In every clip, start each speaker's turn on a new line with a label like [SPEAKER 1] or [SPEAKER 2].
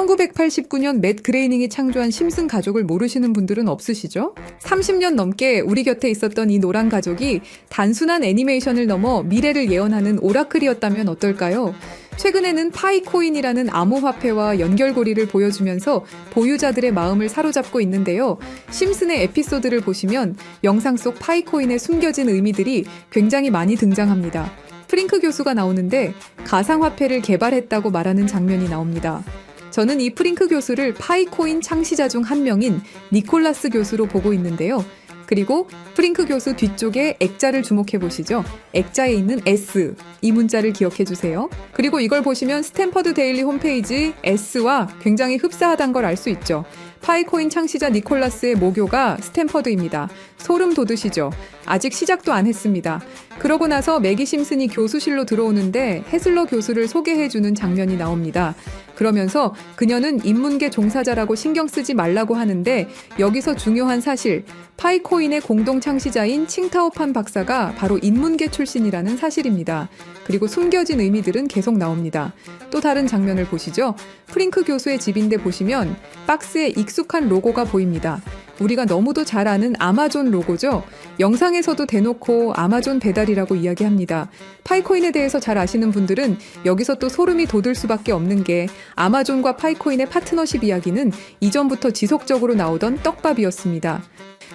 [SPEAKER 1] 1989년 맷 그레이닝이 창조한 심슨 가족을 모르시는 분들은 없으시죠? 30년 넘게 우리 곁에 있었던 이 노란 가족이 단순한 애니메이션을 넘어 미래를 예언하는 오라클이었다면 어떨까요? 최근에는 파이코인이라는 암호화폐와 연결고리를 보여주면서 보유자들의 마음을 사로잡고 있는데요. 심슨의 에피소드를 보시면 영상 속 파이코인에 숨겨진 의미들이 굉장히 많이 등장합니다. 프링크 교수가 나오는데 가상화폐를 개발했다고 말하는 장면이 나옵니다. 저는 이 프링크 교수를 파이코인 창시자 중 한 명인 니콜라스 교수로 보고 있는데요. 그리고 프링크 교수 뒤쪽에 액자를 주목해 보시죠. 액자에 있는 S, 이 문자를 기억해 주세요. 그리고 이걸 보시면 스탠퍼드 데일리 홈페이지 S와 굉장히 흡사하다는 걸 알 수 있죠. 파이코인 창시자 니콜라스의 모교가 스탠퍼드입니다. 소름 돋으시죠? 아직 시작도 안 했습니다. 그러고 나서 매기 심슨이 교수실로 들어오는데 해슬러 교수를 소개해주는 장면이 나옵니다. 그러면서 그녀는 인문계 종사자라고 신경 쓰지 말라고 하는데 여기서 중요한 사실, 파이코인의 공동 창시자인 칭타오판 박사가 바로 인문계 출신이라는 사실입니다. 그리고 숨겨진 의미들은 계속 나옵니다. 또 다른 장면을 보시죠. 프링크 교수의 집인데 보시면 박스에 익숙한 로고가 보입니다. 우리가 너무도 잘 아는 아마존 로고죠. 영상에서도 대놓고 아마존 배달이라고 이야기합니다. 파이코인에 대해서 잘 아시는 분들은 여기서 또 소름이 돋을 수밖에 없는 게 아마존과 파이코인의 파트너십 이야기는 이전부터 지속적으로 나오던 떡밥이었습니다.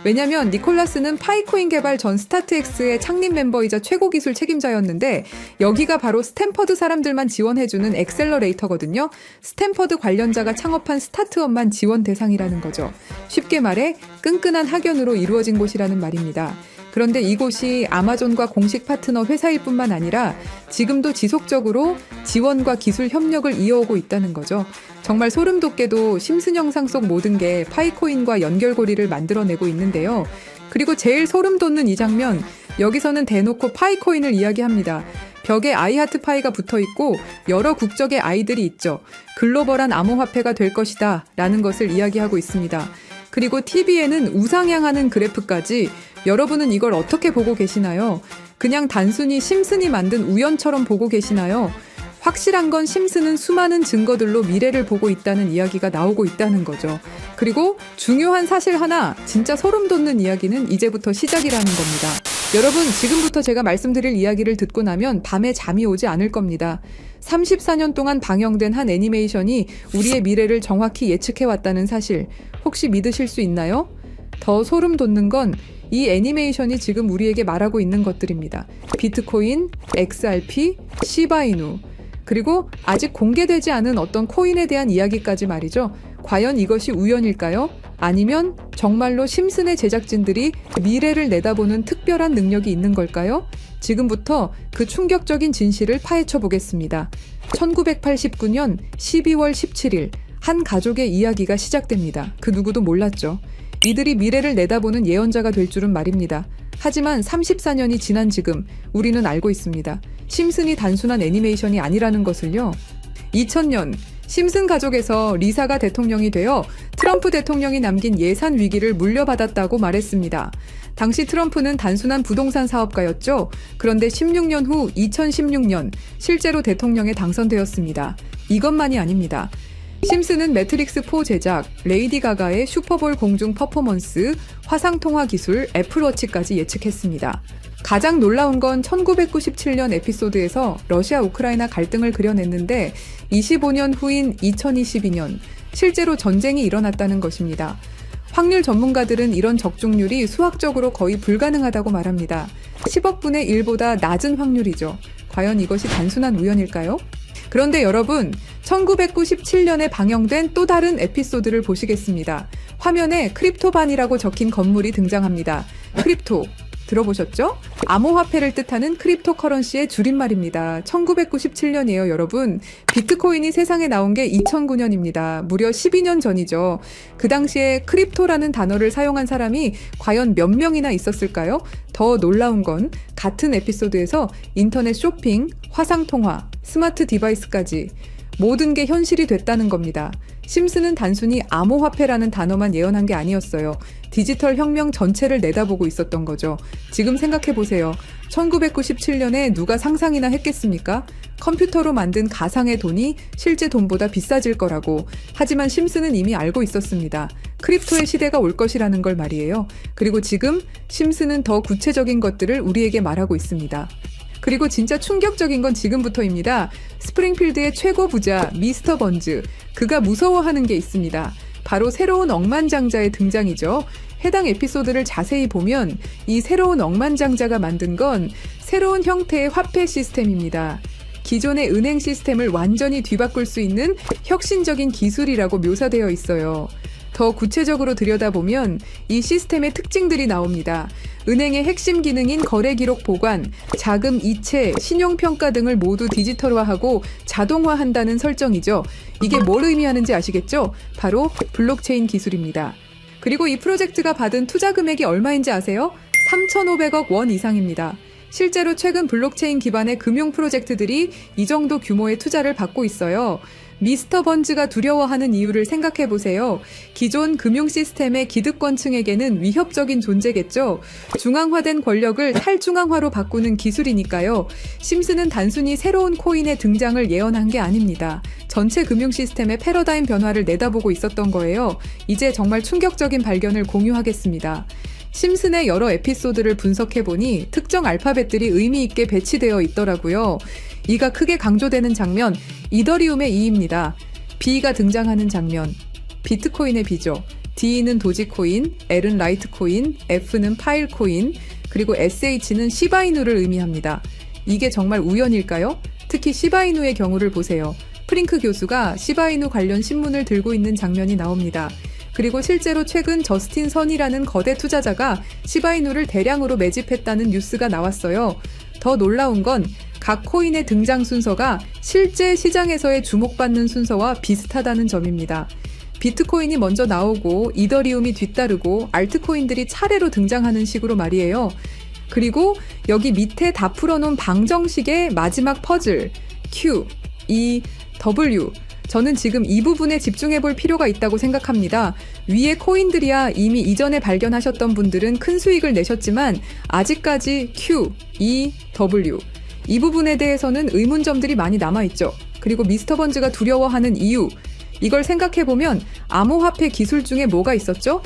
[SPEAKER 1] 왜냐면 니콜라스는 파이코인 개발 전 스타트엑스의 창립 멤버이자 최고 기술 책임자였는데 여기가 바로 스탠퍼드 사람들만 지원해주는 엑셀러레이터거든요. 스탠퍼드 관련자가 창업한 스타트업만 지원 대상이라는 거죠. 쉽게 말해 끈끈한 학연으로 이루어진 곳이라는 말입니다. 그런데 이곳이 아마존과 공식 파트너 회사일 뿐만 아니라 지금도 지속적으로 지원과 기술 협력을 이어오고 있다는 거죠. 정말 소름 돋게도 심슨 영상 속 모든 게 파이코인과 연결고리를 만들어내고 있는데요. 그리고 제일 소름 돋는 이 장면, 여기서는 대놓고 파이코인을 이야기합니다. 벽에 아이하트 파이가 붙어있고 여러 국적의 아이들이 있죠. 글로벌한 암호화폐가 될 것이다 라는 것을 이야기하고 있습니다. 그리고 TV에는 우상향하는 그래프까지. 여러분은 이걸 어떻게 보고 계시나요? 그냥 단순히 심슨이 만든 우연처럼 보고 계시나요? 확실한 건 심슨은 수많은 증거들로 미래를 보고 있다는 이야기가 나오고 있다는 거죠. 그리고 중요한 사실 하나, 진짜 소름 돋는 이야기는 이제부터 시작이라는 겁니다. 여러분, 지금부터 제가 말씀드릴 이야기를 듣고 나면 밤에 잠이 오지 않을 겁니다. 34년 동안 방영된 한 애니메이션이 우리의 미래를 정확히 예측해왔다는 사실, 혹시 믿으실 수 있나요? 더 소름 돋는 건 이 애니메이션이 지금 우리에게 말하고 있는 것들입니다. 비트코인, XRP, 시바이누, 그리고 아직 공개되지 않은 어떤 코인에 대한 이야기까지 말이죠. 과연 이것이 우연일까요? 아니면 정말로 심슨의 제작진들이 미래를 내다보는 특별한 능력이 있는 걸까요? 지금부터 그 충격적인 진실을 파헤쳐 보겠습니다. 1989년 12월 17일 한 가족의 이야기가 시작됩니다. 그 누구도 몰랐죠. 이들이 미래를 내다보는 예언자가 될 줄은 말입니다. 하지만 34년이 지난 지금 우리는 알고 있습니다. 심슨이 단순한 애니메이션이 아니라는 것을요. 2000년 심슨 가족에서 리사가 대통령이 되어 트럼프 대통령이 남긴 예산 위기를 물려받았다고 말했습니다. 당시 트럼프는 단순한 부동산 사업가였죠. 그런데 16년 후 2016년 실제로 대통령에 당선되었습니다. 이것만이 아닙니다. 심슨은 매트릭스4 제작, 레이디 가가의 슈퍼볼 공중 퍼포먼스, 화상통화 기술, 애플워치까지 예측했습니다. 가장 놀라운 건 1997년 에피소드에서 러시아 우크라이나 갈등을 그려냈는데 25년 후인 2022년 실제로 전쟁이 일어났다는 것입니다. 확률 전문가들은 이런 적중률이 수학적으로 거의 불가능하다고 말합니다. 10억 분의 1보다 낮은 확률이죠. 과연 이것이 단순한 우연일까요? 그런데 여러분, 1997년에 방영된 또 다른 에피소드를 보시겠습니다. 화면에 크립토반이라고 적힌 건물이 등장합니다. 크립토, 들어보셨죠? 암호화폐를 뜻하는 크립토커런시의 줄임말입니다. 1997년이에요, 여러분. 비트코인이 세상에 나온 게 2009년입니다. 무려 12년 전이죠. 그 당시에 크립토라는 단어를 사용한 사람이 과연 몇 명이나 있었을까요? 더 놀라운 건 같은 에피소드에서 인터넷 쇼핑, 화상통화, 스마트 디바이스까지 모든 게 현실이 됐다는 겁니다. 심슨은 단순히 암호화폐라는 단어만 예언한 게 아니었어요. 디지털 혁명 전체를 내다보고 있었던 거죠. 지금 생각해보세요. 1997년에 누가 상상이나 했겠습니까? 컴퓨터로 만든 가상의 돈이 실제 돈보다 비싸질 거라고. 하지만 심슨은 이미 알고 있었습니다. 크립토의 시대가 올 것이라는 걸 말이에요. 그리고 지금 심슨은 더 구체적인 것들을 우리에게 말하고 있습니다. 그리고 진짜 충격적인 건 지금부터입니다. 스프링필드의 최고 부자 미스터 번즈, 그가 무서워하는 게 있습니다. 바로 새로운 억만장자의 등장이죠. 해당 에피소드를 자세히 보면 이 새로운 억만장자가 만든 건 새로운 형태의 화폐 시스템입니다. 기존의 은행 시스템을 완전히 뒤바꿀 수 있는 혁신적인 기술이라고 묘사되어 있어요. 더 구체적으로 들여다보면 이 시스템의 특징들이 나옵니다. 은행의 핵심 기능인 거래 기록 보관, 자금 이체, 신용평가 등을 모두 디지털화하고 자동화한다는 설정이죠. 이게 뭘 의미하는지 아시겠죠? 바로 블록체인 기술입니다. 그리고 이 프로젝트가 받은 투자 금액이 얼마인지 아세요? 3,500억 원 이상입니다. 실제로 최근 블록체인 기반의 금융 프로젝트들이 이 정도 규모의 투자를 받고 있어요. 미스터 번즈가 두려워하는 이유를 생각해 보세요. 기존 금융 시스템의 기득권층에게는 위협적인 존재겠죠. 중앙화된 권력을 탈중앙화로 바꾸는 기술이니까요. 심슨은 단순히 새로운 코인의 등장을 예언한 게 아닙니다. 전체 금융 시스템의 패러다임 변화를 내다보고 있었던 거예요. 이제 정말 충격적인 발견을 공유하겠습니다. 심슨의 여러 에피소드를 분석해보니 특정 알파벳들이 의미 있게 배치되어 있더라고요. 이가 크게 강조되는 장면, 이더리움의 E입니다. B가 등장하는 장면, 비트코인의 B죠. D는 도지코인, L은 라이트코인, F는 파일코인, 그리고 SH는 시바이누를 의미합니다. 이게 정말 우연일까요? 특히 시바이누의 경우를 보세요. 프링크 교수가 시바이누 관련 신문을 들고 있는 장면이 나옵니다. 그리고 실제로 최근 저스틴 선이라는 거대 투자자가 시바이누를 대량으로 매집했다는 뉴스가 나왔어요. 더 놀라운 건 각 코인의 등장 순서가 실제 시장에서의 주목받는 순서와 비슷하다는 점입니다. 비트코인이 먼저 나오고 이더리움이 뒤따르고 알트코인들이 차례로 등장하는 식으로 말이에요. 그리고 여기 밑에 다 풀어놓은 방정식의 마지막 퍼즐 Q, E, W, 저는 지금 이 부분에 집중해 볼 필요가 있다고 생각합니다. 위에 코인들이야 이미 이전에 발견하셨던 분들은 큰 수익을 내셨지만 아직까지 Q, E, W 이 부분에 대해서는 의문점들이 많이 남아있죠. 그리고 미스터 번즈가 두려워하는 이유, 이걸 생각해보면 암호화폐 기술 중에 뭐가 있었죠?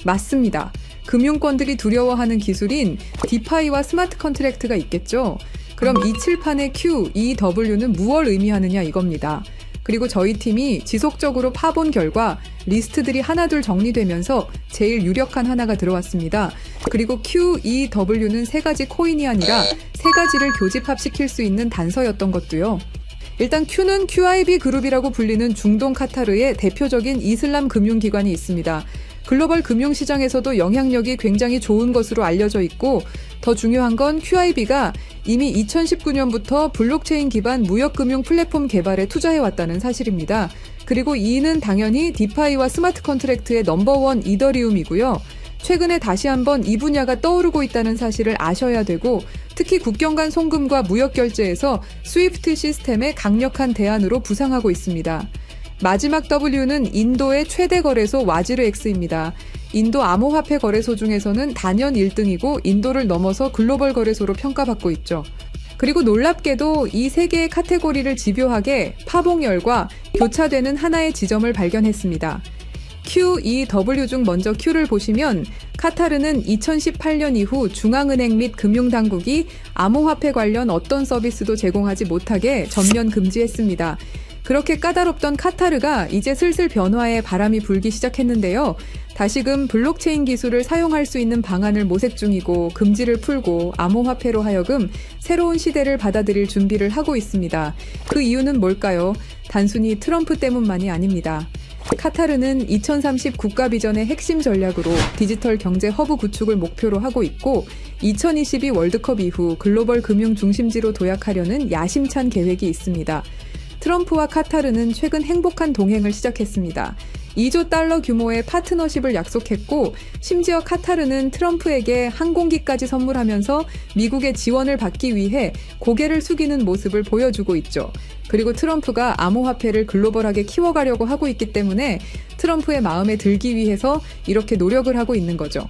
[SPEAKER 1] 맞습니다. 금융권들이 두려워하는 기술인 디파이와 스마트 컨트랙트가 있겠죠. 그럼 이 칠판의 Q, E, W는 무엇을 의미하느냐 이겁니다. 그리고 저희 팀이 지속적으로 파본 결과 리스트들이 하나둘 정리되면서 제일 유력한 하나가 들어왔습니다. 그리고 Q, E, W는 세 가지 코인이 아니라 세 가지를 교집합시킬 수 있는 단서였던 것도요. 일단 Q는 QIB 그룹이라고 불리는 중동 카타르의 대표적인 이슬람 금융기관이 있습니다. 글로벌 금융시장에서도 영향력이 굉장히 좋은 것으로 알려져 있고, 더 중요한 건 QIB가 이미 2019년부터 블록체인 기반 무역금융 플랫폼 개발에 투자해왔다는 사실입니다. 그리고 E는 당연히 디파이와 스마트 컨트랙트의 넘버원 이더리움이고요. 최근에 다시 한번 이 분야가 떠오르고 있다는 사실을 아셔야 되고, 특히 국경 간 송금과 무역 결제에서 스위프트 시스템의 강력한 대안으로 부상하고 있습니다. 마지막 W는 인도의 최대 거래소 와지르엑스입니다. 인도 암호화폐 거래소 중에서는 단연 1등이고 인도를 넘어서 글로벌 거래소로 평가받고 있죠. 그리고 놀랍게도 이 세 개의 카테고리를 집요하게 파봉열과 교차되는 하나의 지점을 발견했습니다. Q, E, W 중 먼저 Q를 보시면 카타르는 2018년 이후 중앙은행 및 금융당국이 암호화폐 관련 어떤 서비스도 제공하지 못하게 전면 금지했습니다. 그렇게 까다롭던 카타르가 이제 슬슬 변화의 바람이 불기 시작했는데요. 다시금 블록체인 기술을 사용할 수 있는 방안을 모색 중이고 금지를 풀고 암호화폐로 하여금 새로운 시대를 받아들일 준비를 하고 있습니다. 그 이유는 뭘까요? 단순히 트럼프 때문만이 아닙니다. 카타르는 2030 국가 비전의 핵심 전략으로 디지털 경제 허브 구축을 목표로 하고 있고 2022 월드컵 이후 글로벌 금융 중심지로 도약하려는 야심찬 계획이 있습니다. 트럼프와 카타르는 최근 행복한 동행을 시작했습니다. 2조 달러 규모의 파트너십을 약속했고 심지어 카타르는 트럼프에게 항공기까지 선물하면서 미국의 지원을 받기 위해 고개를 숙이는 모습을 보여주고 있죠. 그리고 트럼프가 암호화폐를 글로벌하게 키워가려고 하고 있기 때문에 트럼프의 마음에 들기 위해서 이렇게 노력을 하고 있는 거죠.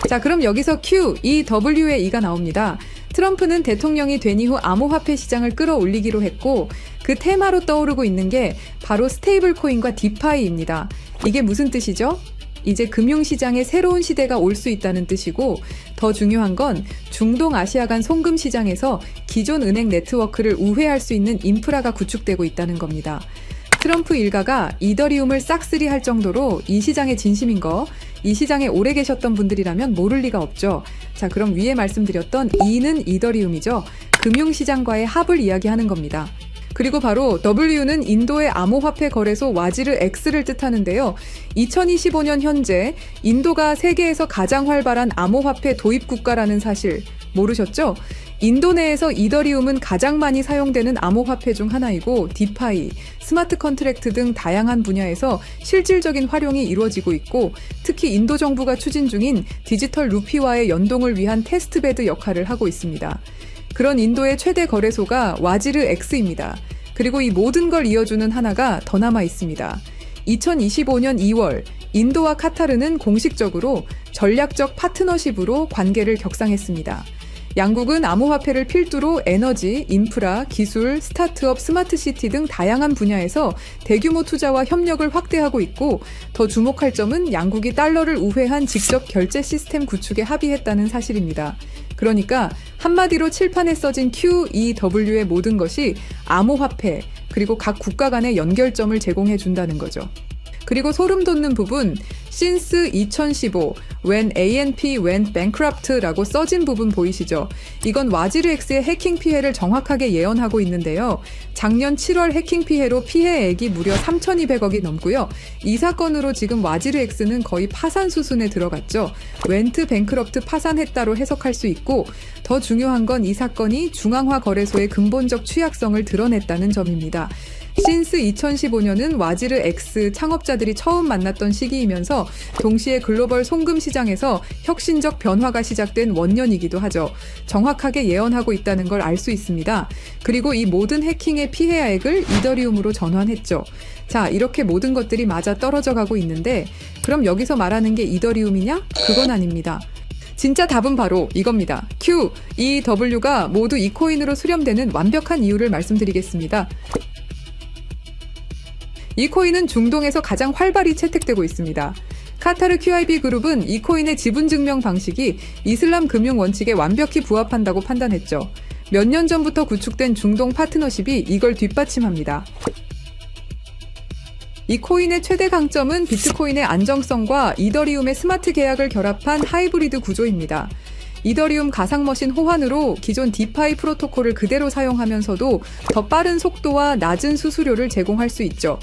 [SPEAKER 1] 자, 그럼 여기서 Q, E, W의 E가 나옵니다. 트럼프는 대통령이 된 이후 암호화폐 시장을 끌어올리기로 했고 그 테마로 떠오르고 있는 게 바로 스테이블 코인과 디파이입니다. 이게 무슨 뜻이죠? 이제 금융시장에 새로운 시대가 올 수 있다는 뜻이고 더 중요한 건 중동아시아 간 송금 시장에서 기존 은행 네트워크를 우회할 수 있는 인프라가 구축되고 있다는 겁니다. 트럼프 일가가 이더리움을 싹쓸이할 정도로 이 시장에 진심인 거, 이 시장에 오래 계셨던 분들이라면 모를 리가 없죠. 자, 그럼 위에 말씀드렸던 E는 이더리움이죠. 금융시장과의 합을 이야기하는 겁니다. 그리고 바로 W는 인도의 암호화폐 거래소 와지르 X를 뜻하는데요. 2025년 현재 인도가 세계에서 가장 활발한 암호화폐 도입 국가라는 사실 모르셨죠? 인도 내에서 이더리움은 가장 많이 사용되는 암호화폐 중 하나이고 디파이, 스마트 컨트랙트 등 다양한 분야에서 실질적인 활용이 이루어지고 있고 특히 인도 정부가 추진 중인 디지털 루피와의 연동을 위한 테스트베드 역할을 하고 있습니다. 그런 인도의 최대 거래소가 와지르 X입니다. 그리고 이 모든 걸 이어주는 하나가 더 남아 있습니다. 2025년 2월 인도와 카타르는 공식적으로 전략적 파트너십으로 관계를 격상했습니다. 양국은 암호화폐를 필두로 에너지, 인프라, 기술, 스타트업, 스마트시티 등 다양한 분야에서 대규모 투자와 협력을 확대하고 있고 더 주목할 점은 양국이 달러를 우회한 직접 결제 시스템 구축에 합의했다는 사실입니다. 그러니까 한마디로 칠판에 써진 QEW의 모든 것이 암호화폐 그리고 각 국가 간의 연결점을 제공해 준다는 거죠. 그리고 소름 돋는 부분, since 2015, when ANP went bankrupt라고 써진 부분 보이시죠? 이건 와지르 X의 해킹 피해를 정확하게 예언하고 있는데요. 작년 7월 해킹 피해로 피해액이 무려 3,200억이 넘고요. 이 사건으로 지금 와지르 X는 거의 파산 수순에 들어갔죠. went bankrupt 파산했다로 해석할 수 있고 더 중요한 건 이 사건이 중앙화 거래소의 근본적 취약성을 드러냈다는 점입니다. since 2015년은 와지르 X 창업자들이 처음 만났던 시기이면서 동시에 글로벌 송금 시장에서 혁신적 변화가 시작된 원년이기도 하죠. 정확하게 예언하고 있다는 걸 알 수 있습니다. 그리고 이 모든 해킹의 피해액을 이더리움으로 전환했죠. 자, 이렇게 모든 것들이 맞아 떨어져 가고 있는데 그럼 여기서 말하는 게 이더리움이냐? 그건 아닙니다. 진짜 답은 바로 이겁니다. Q, E, W가 모두 이 코인으로 수렴되는 완벽한 이유를 말씀드리겠습니다. 이 코인은 중동에서 가장 활발히 채택되고 있습니다. 카타르 QIB 그룹은 이 코인의 지분 증명 방식이 이슬람 금융 원칙에 완벽히 부합한다고 판단했죠. 몇 년 전부터 구축된 중동 파트너십이 이걸 뒷받침합니다. 이 코인의 최대 강점은 비트코인의 안정성과 이더리움의 스마트 계약을 결합한 하이브리드 구조입니다. 이더리움 가상머신 호환으로 기존 디파이 프로토콜을 그대로 사용하면서도 더 빠른 속도와 낮은 수수료를 제공할 수 있죠.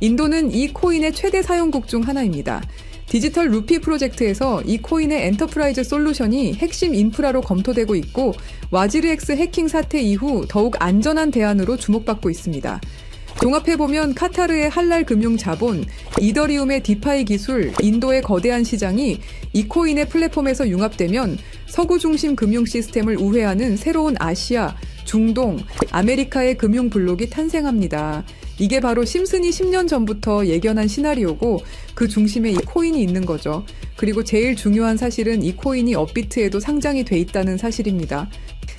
[SPEAKER 1] 인도는 이 코인의 최대 사용국 중 하나입니다. 디지털 루피 프로젝트에서 이 코인의 엔터프라이즈 솔루션이 핵심 인프라로 검토되고 있고 와지르 X 해킹 사태 이후 더욱 안전한 대안으로 주목받고 있습니다. 종합해보면 카타르의 할랄 금융 자본, 이더리움의 디파이 기술, 인도의 거대한 시장이 이 코인의 플랫폼에서 융합되면 서구 중심 금융 시스템을 우회하는 새로운 아시아, 중동, 아메리카의 금융 블록이 탄생합니다. 이게 바로 심슨이 10년 전부터 예견한 시나리오고 그 중심에 이 코인이 있는 거죠. 그리고 제일 중요한 사실은 이 코인이 업비트에도 상장이 돼 있다는 사실입니다.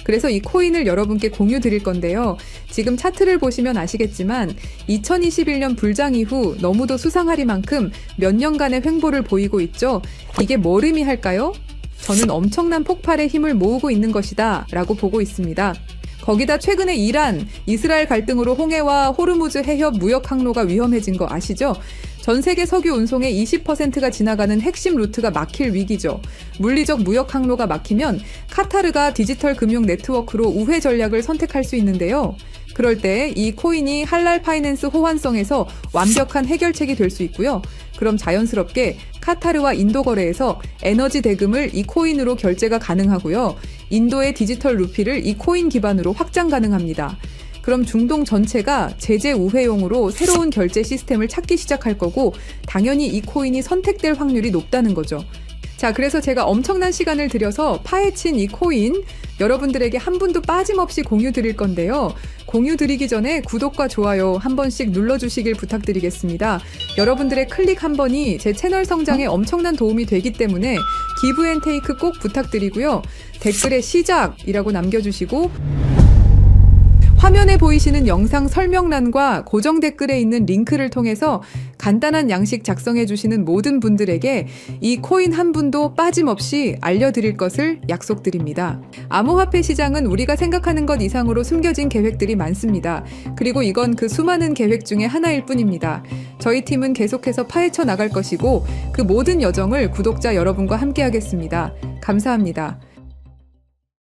[SPEAKER 1] 그래서 이 코인을 여러분께 공유 드릴 건데요. 지금 차트를 보시면 아시겠지만 2021년 불장 이후 너무도 수상하리만큼 몇 년간의 횡보를 보이고 있죠. 이게 뭘 의미할까요? 저는 엄청난 폭발의 힘을 모으고 있는 것이다 라고 보고 있습니다. 거기다 최근에 이란, 이스라엘 갈등으로 홍해와 호르무즈 해협 무역 항로가 위험해진 거 아시죠? 전 세계 석유 운송의 20%가 지나가는 핵심 루트가 막힐 위기죠. 물리적 무역 항로가 막히면 카타르가 디지털 금융 네트워크로 우회 전략을 선택할 수 있는데요. 그럴 때 이 코인이 할랄 파이낸스 호환성에서 완벽한 해결책이 될 수 있고요. 그럼 자연스럽게 카타르와 인도 거래에서 에너지 대금을 이 코인으로 결제가 가능하고요. 인도의 디지털 루피를 이 코인 기반으로 확장 가능합니다. 그럼 중동 전체가 제재 우회용으로 새로운 결제 시스템을 찾기 시작할 거고 당연히 이 코인이 선택될 확률이 높다는 거죠. 자, 자, 그래서 제가 엄청난 시간을 들여서 파헤친 이 코인 여러분들에게 한 분도 빠짐없이 공유 드릴 건데요. 공유 드리기 전에 구독과 좋아요 한 번씩 눌러주시길 부탁드리겠습니다. 여러분들의 클릭 한 번이 제 채널 성장에 엄청난 도움이 되기 때문에 기브앤테이크 꼭 부탁드리고요. 댓글에 시작이라고 남겨주시고 화면에 보이시는 영상 설명란과 고정 댓글에 있는 링크를 통해서 간단한 양식 작성해 주시는 모든 분들에게 이 코인 한 분도 빠짐없이 알려드릴 것을 약속드립니다. 암호화폐 시장은 우리가 생각하는 것 이상으로 숨겨진 계획들이 많습니다. 그리고 이건 그 수많은 계획 중에 하나일 뿐입니다. 저희 팀은 계속해서 파헤쳐 나갈 것이고 그 모든 여정을 구독자 여러분과 함께 하겠습니다. 감사합니다.